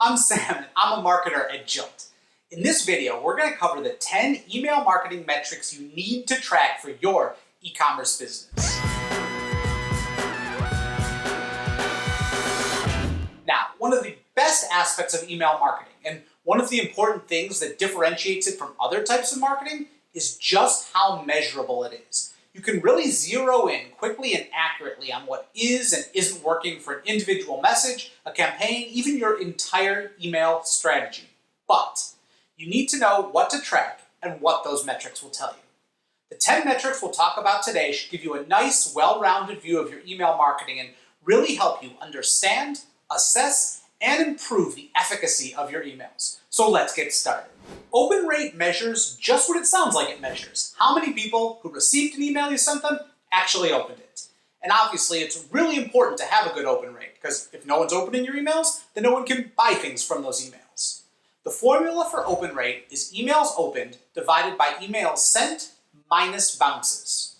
I'm Sam, and I'm a marketer at Jilt. In this video, we're going to cover the 10 email marketing metrics you need to track for your e-commerce business. Now, one of the best aspects of email marketing, and one of the important things that differentiates it from other types of marketing, is just how measurable it is. You can really zero in quickly and accurately on what is and isn't working for an individual message, a campaign, even your entire email strategy. But you need to know what to track and what those metrics will tell you. The 10 metrics we'll talk about today should give you a nice, well-rounded view of your email marketing and really help you understand, assess, and improve the efficacy of your emails. So let's get started. Open rate measures just what it sounds like it measures. How many people who received an email you sent them actually opened it? And obviously it's really important to have a good open rate, because if no one's opening your emails, then no one can buy things from those emails. The formula for open rate is emails opened divided by emails sent minus bounces.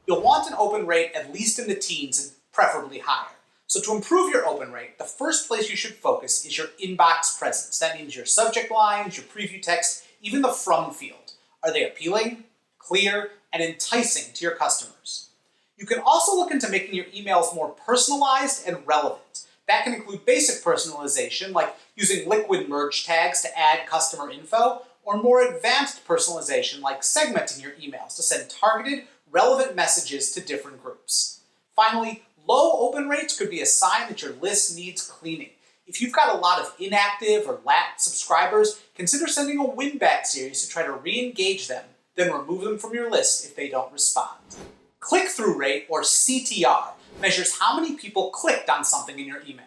You'll want an open rate at least in the teens and preferably higher. So to improve your open rate, the first place you should focus is your inbox presence. That means your subject lines, your preview text, even the from field. Are they appealing, clear, and enticing to your customers? You can also look into making your emails more personalized and relevant. That can include basic personalization, like using liquid merge tags to add customer info, or more advanced personalization, like segmenting your emails to send targeted, relevant messages to different groups. Finally, low open rates could be a sign that your list needs cleaning. If you've got a lot of inactive or lapsed subscribers, consider sending a win-back series to try to re-engage them, then remove them from your list if they don't respond. Click-through rate, or CTR, measures how many people clicked on something in your email.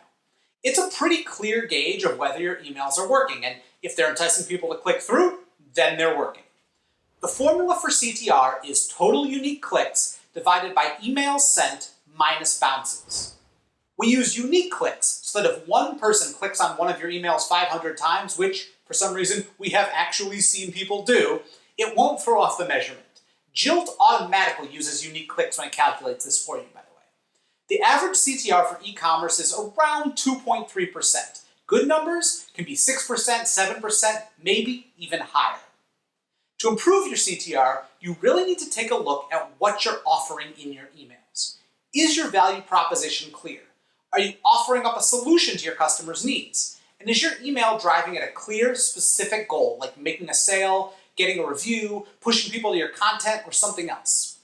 It's a pretty clear gauge of whether your emails are working, and if they're enticing people to click through, then they're working. The formula for CTR is total unique clicks divided by emails sent minus bounces. We use unique clicks so that if one person clicks on one of your emails 500 times, which for some reason we have actually seen people do, it won't throw off the measurement. Jilt automatically uses unique clicks when it calculates this for you, by the way. The average CTR for e-commerce is around 2.3%. Good numbers can be 6%, 7%, maybe even higher. To improve your CTR, you really need to take a look at what you're offering in your emails. Is your value proposition clear? Are you offering up a solution to your customers' needs? And is your email driving at a clear, specific goal, like making a sale, getting a review, pushing people to your content, or something else?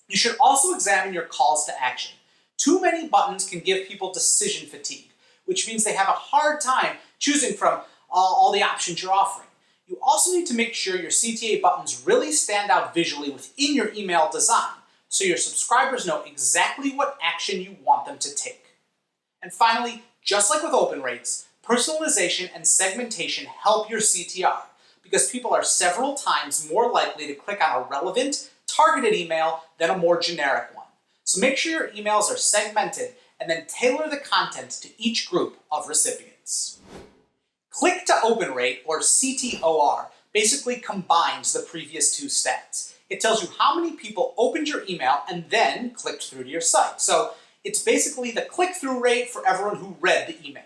You should also examine your calls to action. Too many buttons can give people decision fatigue, which means they have a hard time choosing from all the options you're offering. You also need to make sure your CTA buttons really stand out visually within your email design, so your subscribers know exactly what action you want them to take. And finally, just like with open rates, personalization and segmentation help your CTR, because people are several times more likely to click on a relevant, targeted email than a more generic one. So make sure your emails are segmented and then tailor the content to each group of recipients. Click to open rate, or CTOR, basically combines the previous two stats. It tells you how many people opened your email and then clicked through to your site. So it's basically the click-through rate for everyone who read the email.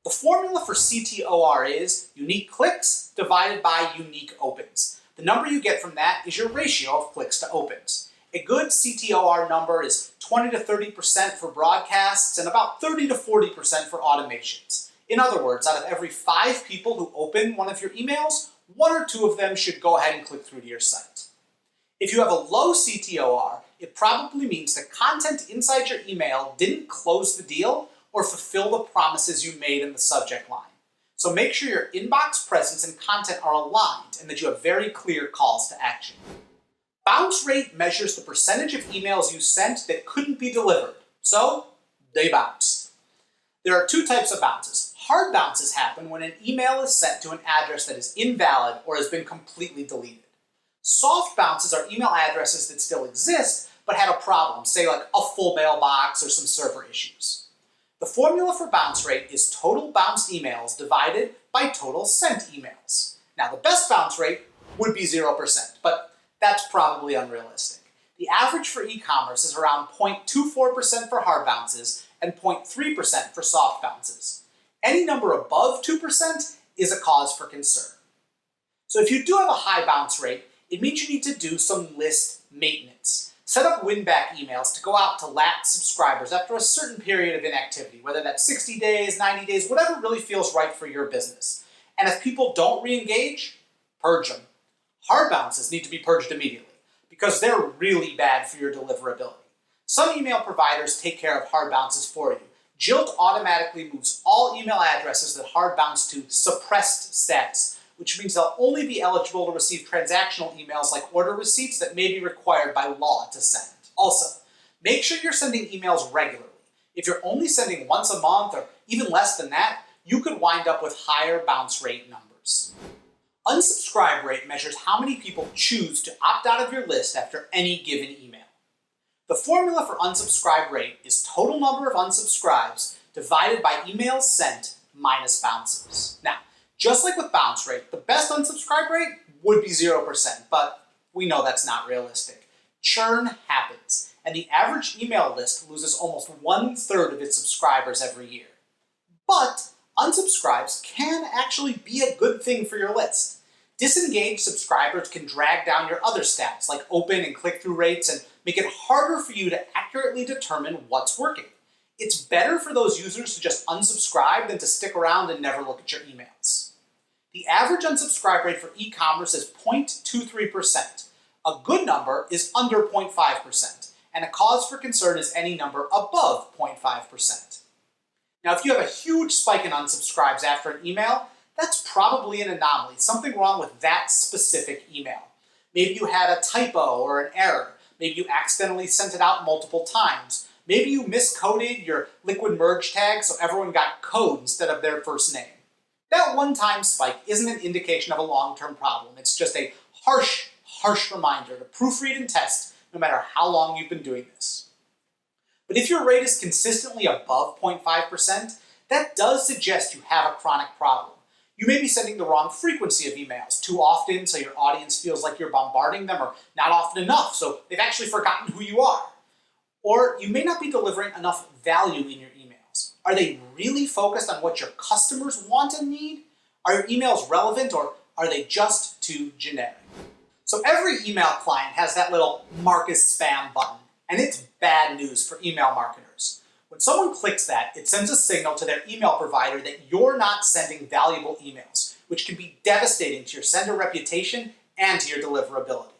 The formula for CTOR is unique clicks divided by unique opens. The number you get from that is your ratio of clicks to opens. A good CTOR number is 20 to 30% for broadcasts and about 30 to 40% for automations. In other words, out of every 5 people who open one of your emails, 1 or 2 of them should go ahead and click through to your site. If you have a low CTOR, it probably means the content inside your email didn't close the deal or fulfill the promises you made in the subject line. So make sure your inbox presence and content are aligned and that you have very clear calls to action. Bounce rate measures the percentage of emails you sent that couldn't be delivered, so they bounced. There are 2 types of bounces. Hard bounces happen when an email is sent to an address that is invalid or has been completely deleted. Soft bounces are email addresses that still exist but had a problem, say like a full mailbox or some server issues. The formula for bounce rate is total bounced emails divided by total sent emails. Now the best bounce rate would be 0%, but that's probably unrealistic. The average for e-commerce is around 0.24% for hard bounces and 0.3% for soft bounces. Any number above 2% is a cause for concern. So if you do have a high bounce rate, it means you need to do some list maintenance. Set up win-back emails to go out to lapsed subscribers after a certain period of inactivity, whether that's 60 days, 90 days, whatever really feels right for your business. And if people don't re-engage, purge them. Hard bounces need to be purged immediately because they're really bad for your deliverability. Some email providers take care of hard bounces for you. Jilt automatically moves all email addresses that hard bounce to suppressed status, which means they'll only be eligible to receive transactional emails like order receipts that may be required by law to send. Also, make sure you're sending emails regularly. If you're only sending once a month or even less than that, you could wind up with higher bounce rate numbers. Unsubscribe rate measures how many people choose to opt out of your list after any given email. The formula for unsubscribe rate is total number of unsubscribes divided by emails sent minus bounces. Now, just like with bounce rate, the best unsubscribe rate would be 0%, but we know that's not realistic. Churn happens, and the average email list loses almost 1/3 of its subscribers every year. But unsubscribes can actually be a good thing for your list. Disengaged subscribers can drag down your other stats like open and click-through rates and make it harder for you to accurately determine what's working. It's better for those users to just unsubscribe than to stick around and never look at your emails. The average unsubscribe rate for e-commerce is 0.23%. A good number is under 0.5%, and a cause for concern is any number above 0.5%. Now, if you have a huge spike in unsubscribes after an email, that's probably an anomaly, something wrong with that specific email. Maybe you had a typo or an error. Maybe you accidentally sent it out multiple times. Maybe you miscoded your liquid merge tag so everyone got code instead of their first name. That one-time spike isn't an indication of a long-term problem. It's just a harsh reminder to proofread and test no matter how long you've been doing this. But if your rate is consistently above 0.5%, that does suggest you have a chronic problem. You may be sending the wrong frequency of emails, too often so your audience feels like you're bombarding them, or not often enough so they've actually forgotten who you are. Or you may not be delivering enough value in your emails. Are they really focused on what your customers want and need? Are your emails relevant, or are they just too generic? So every email client has that little mark as spam button, and it's bad news for email marketers. When someone clicks that, it sends a signal to their email provider that you're not sending valuable emails, which can be devastating to your sender reputation and to your deliverability.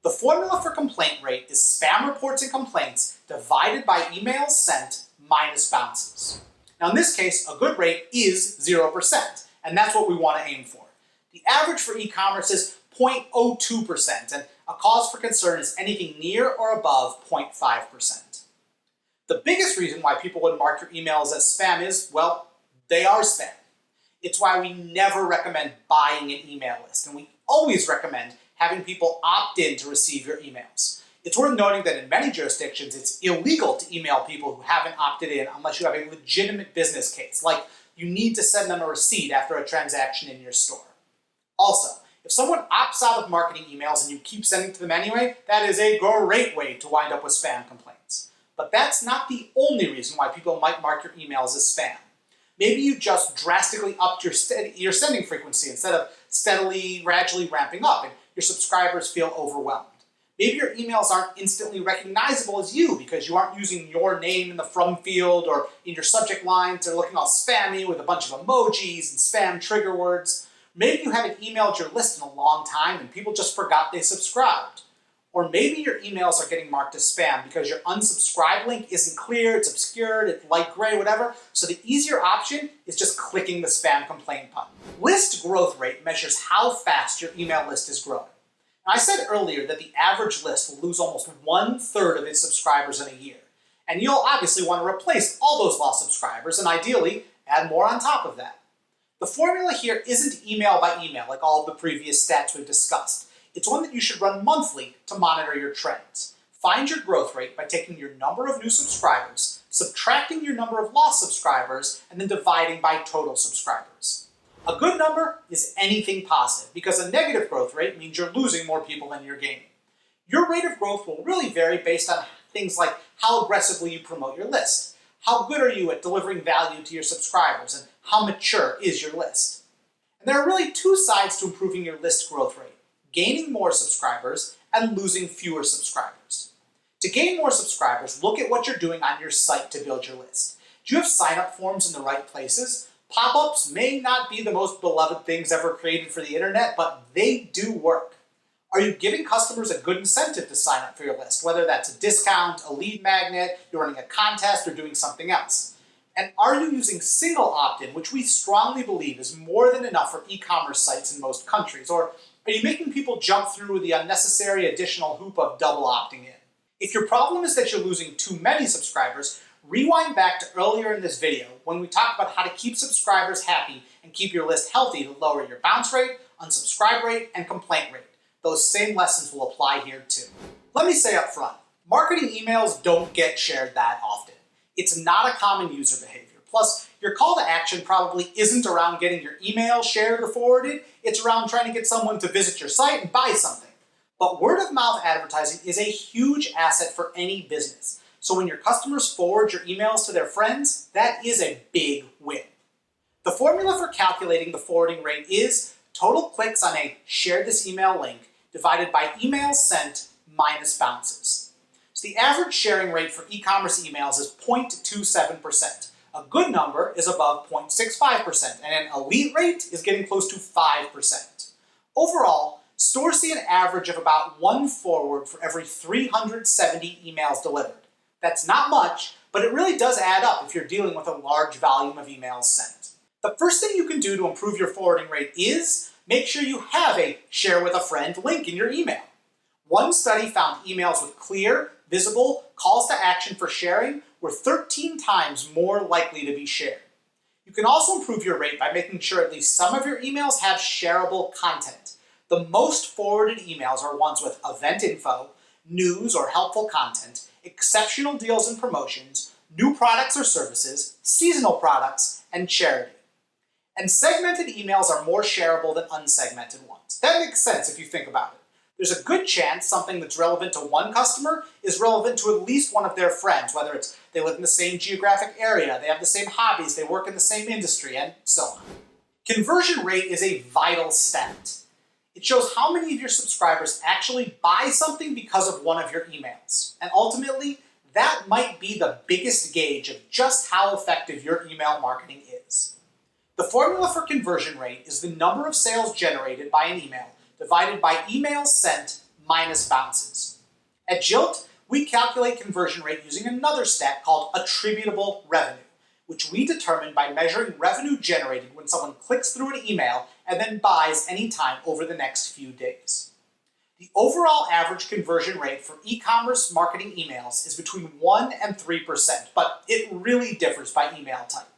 The formula for complaint rate is spam reports and complaints divided by emails sent minus bounces. Now in this case, a good rate is 0%, and that's what we want to aim for. The average for e-commerce is 0.02%, and a cause for concern is anything near or above 0.5%. The biggest reason why people would mark your emails as spam is, well, they are spam. It's why we never recommend buying an email list, and we always recommend having people opt in to receive your emails. It's worth noting that in many jurisdictions, it's illegal to email people who haven't opted in unless you have a legitimate business case, like you need to send them a receipt after a transaction in your store. Also, if someone opts out of marketing emails and you keep sending to them anyway, that is a great way to wind up with spam complaints. But that's not the only reason why people might mark your emails as spam. Maybe you just drastically upped your sending frequency instead of steadily, gradually ramping up, and your subscribers feel overwhelmed. Maybe your emails aren't instantly recognizable as you because you aren't using your name in the from field, or in your subject lines they're looking all spammy with a bunch of emojis and spam trigger words. Maybe you haven't emailed your list in a long time and people just forgot they subscribed. Or maybe your emails are getting marked as spam because your unsubscribe link isn't clear, it's obscured, it's light gray, whatever. So the easier option is just clicking the spam complaint button. List growth rate measures how fast your email list is growing. Now, I said earlier that the average list will lose almost 1/3 of its subscribers in a year. And you'll obviously want to replace all those lost subscribers and ideally add more on top of that. The formula here isn't email by email like all of the previous stats we've discussed. It's one that you should run monthly to monitor your trends. Find your growth rate by taking your number of new subscribers, subtracting your number of lost subscribers, and then dividing by total subscribers. A good number is anything positive because a negative growth rate means you're losing more people than you're gaining. Your rate of growth will really vary based on things like how aggressively you promote your list, How good are you at delivering value to your subscribers, and how mature is your list? And there are really two sides to improving your list growth rate: gaining more subscribers and losing fewer subscribers. To gain more subscribers, look at what you're doing on your site to build your list. Do you have sign-up forms in the right places? Pop-ups may not be the most beloved things ever created for the internet, but they do work. Are you giving customers a good incentive to sign up for your list, whether that's a discount, a lead magnet, you're running a contest, or doing something else? And are you using single opt-in, which we strongly believe is more than enough for e-commerce sites in most countries? Or are you making people jump through the unnecessary additional hoop of double opting in? If your problem is that you're losing too many subscribers, rewind back to earlier in this video when we talked about how to keep subscribers happy and keep your list healthy to lower your bounce rate, unsubscribe rate, and complaint rate. Those same lessons will apply here too. Let me say up front, marketing emails don't get shared that often. It's not a common user behavior. Plus, your call to action probably isn't around getting your email shared or forwarded, it's around trying to get someone to visit your site and buy something. But word-of-mouth advertising is a huge asset for any business. So when your customers forward your emails to their friends, that is a big win. The formula for calculating the forwarding rate is total clicks on a shared this email link divided by emails sent minus bounces. So the average sharing rate for e-commerce emails is 0.27%. A good number is above 0.65%, and an elite rate is getting close to 5%. Overall, stores see an average of about one forward for every 370 emails delivered. That's not much, but it really does add up if you're dealing with a large volume of emails sent. The first thing you can do to improve your forwarding rate is make sure you have a share with a friend link in your email. One study found emails with clear, visible calls to action for sharing were 13 times more likely to be shared. You can also improve your rate by making sure at least some of your emails have shareable content. The most forwarded emails are ones with event info, news or helpful content, exceptional deals and promotions, new products or services, seasonal products, and charity. And segmented emails are more shareable than unsegmented ones. That makes sense if you think about it. There's a good chance something that's relevant to one customer is relevant to at least one of their friends, whether it's they live in the same geographic area, they have the same hobbies, they work in the same industry, and so on. Conversion rate is a vital stat. It shows how many of your subscribers actually buy something because of one of your emails. And ultimately, that might be the biggest gauge of just how effective your email marketing is. The formula for conversion rate is the number of sales generated by an email divided by emails sent minus bounces. At Jilt, we calculate conversion rate using another stat called attributable revenue, which we determine by measuring revenue generated when someone clicks through an email and then buys anytime over the next few days. The overall average conversion rate for e-commerce marketing emails is between 1 and 3%, but it really differs by email type.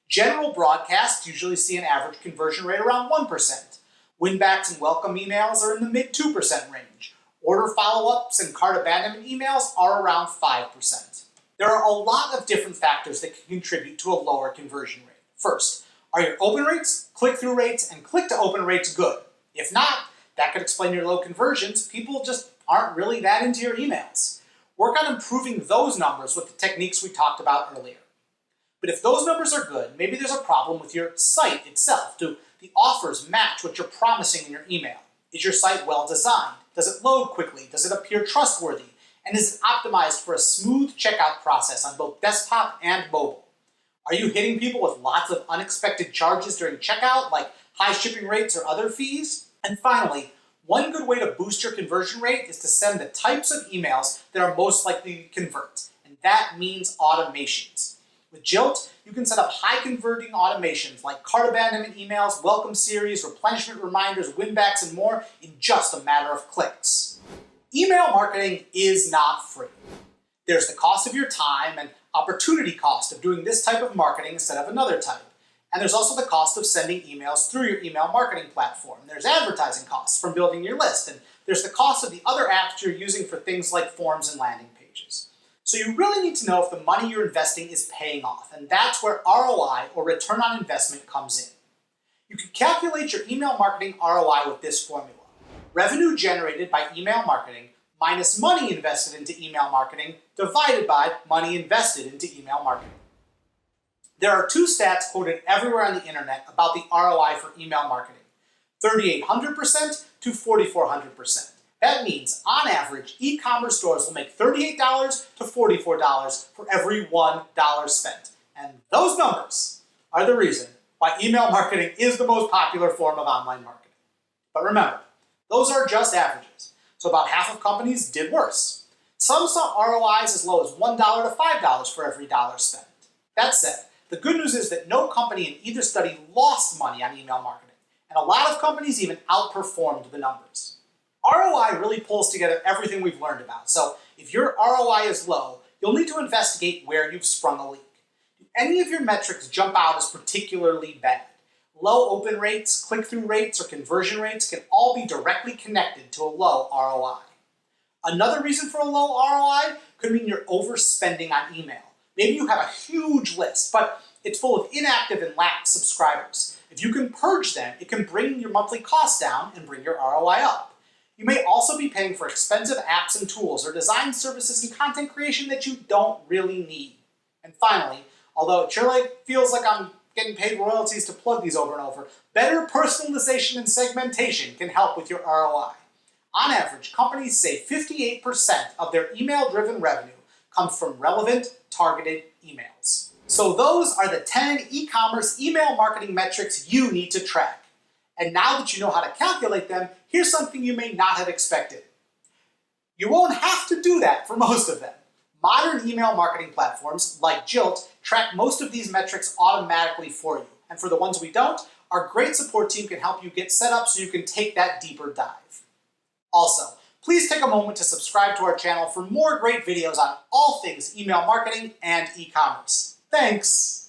General broadcasts usually see an average conversion rate around 1%. Winbacks and welcome emails are in the mid 2% range. Order follow-ups and cart abandonment emails are around 5%. There are a lot of different factors that can contribute to a lower conversion rate. First, are your open rates, click-through rates, and click-to-open rates good? If not, that could explain your low conversions. People just aren't really that into your emails. Work on improving those numbers with the techniques we talked about earlier. But if those numbers are good, maybe there's a problem with your site itself. Do the offers match what you're promising in your email? Is your site well designed? Does it load quickly? Does it appear trustworthy? And is it optimized for a smooth checkout process on both desktop and mobile? Are you hitting people with lots of unexpected charges during checkout, like high shipping rates or other fees? And finally, one good way to boost your conversion rate is to send the types of emails that are most likely to convert, and that means automations. With Jilt, you can set up high-converting automations like cart abandonment emails, welcome series, replenishment reminders, winbacks, and more in just a matter of clicks. Email marketing is not free. There's the cost of your time and opportunity cost of doing this type of marketing instead of another type. And there's also the cost of sending emails through your email marketing platform. There's advertising costs from building your list, and there's the cost of the other apps you're using for things like forms and landing pages. So you really need to know if the money you're investing is paying off, and that's where ROI, or return on investment, comes in. You can calculate your email marketing ROI with this formula. Revenue generated by email marketing minus money invested into email marketing divided by money invested into email marketing. There are two stats quoted everywhere on the internet about the ROI for email marketing: 3,800% to 4,400%. That means, on average, e-commerce stores will make $38 to $44 for every $1 spent. And those numbers are the reason why email marketing is the most popular form of online marketing. But remember, those are just averages. So about half of companies did worse. Some saw ROIs as low as $1 to $5 for every dollar spent. That said, the good news is that no company in either study lost money on email marketing, and a lot of companies even outperformed the numbers. ROI really pulls together everything we've learned about, so if your ROI is low, you'll need to investigate where you've sprung a leak. Do any of your metrics jump out as particularly bad? Low open rates, click-through rates, or conversion rates can all be directly connected to a low ROI. Another reason for a low ROI could mean you're overspending on email. Maybe you have a huge list, but it's full of inactive and lapsed subscribers. If you can purge them, it can bring your monthly costs down and bring your ROI up. You may also be paying for expensive apps and tools or design services and content creation that you don't really need. And finally, although it sure feels like I'm getting paid royalties to plug these over and over, better personalization and segmentation can help with your ROI. On average, companies say 58% of their email-driven revenue comes from relevant, targeted emails. So those are the 10 e-commerce email marketing metrics you need to track. And now that you know how to calculate them, here's something you may not have expected. You won't have to do that for most of them. Modern email marketing platforms, like Jilt, track most of these metrics automatically for you. And for the ones we don't, our great support team can help you get set up so you can take that deeper dive. Also, please take a moment to subscribe to our channel for more great videos on all things email marketing and e-commerce. Thanks!